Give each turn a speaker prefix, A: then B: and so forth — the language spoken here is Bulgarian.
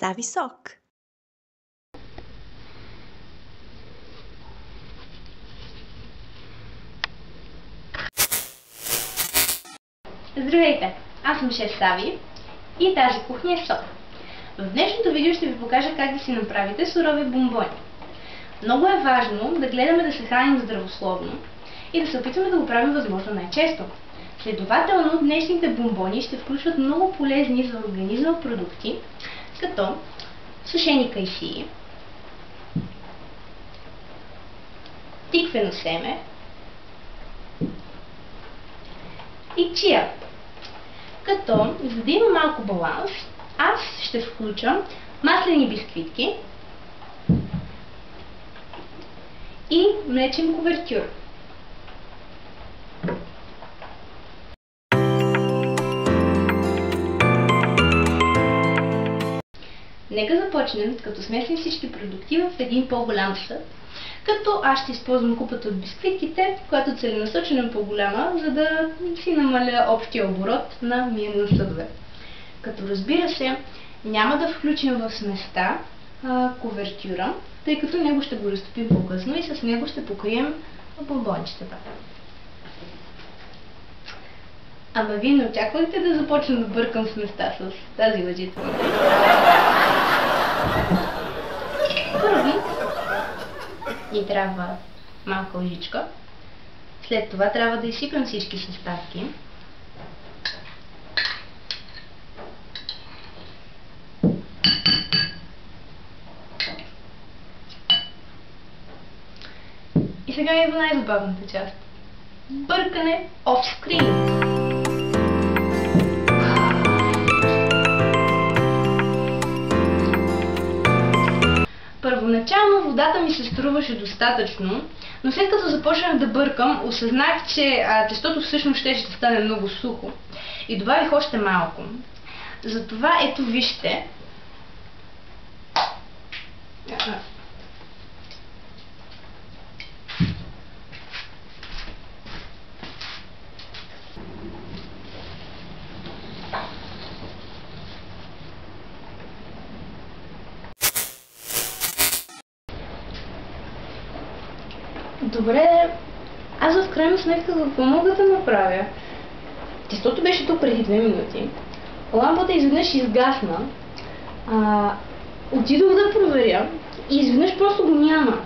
A: Сависок.
B: Здравейте! Аз съм шеф Сави и тази кухня е СОК. В днешното видео ще ви покажа как да си направите сурови бомбони. Много е важно да гледаме да се храним здравословно и да се опитваме да го правим възможно най-често. Следователно, днешните бомбони ще включват много полезни за организма продукти, като сушени кайсии, тиквено семе и чия. Като, за да има малко баланс, аз ще включа маслени бисквитки и млечен кувертюр. Нека започнем, като смесим всички продукти в един по-голям съд, като аз ще използвам купата от бисквитките, която целенасочено е по-голяма, за да си намаля общия оборот на миене на съдове. Като разбира се, няма да включим в сместа кувертюра, тъй като него ще го разтопим по-късно и с него ще покрием бомбончетата. Ама вие не очаквате да започна да бъркам сместа с тази лъжица. Първо ни трябва малка лъжичка. След това трябва да изсипем всички съставки. И сега е най-забавната част. Бъркане офскрин. Първоначално водата ми се струваше достатъчно, но след като започнах да бъркам, осъзнах, че тестото всъщност ще стане много сухо и добавих още малко. Затова ето вижте. Добре, аз в крайна сметка какво мога да направя? Тестото беше тук преди 2 минути. Лампата изведнъж изгасна. Отидох да проверя и изведнъж просто го няма.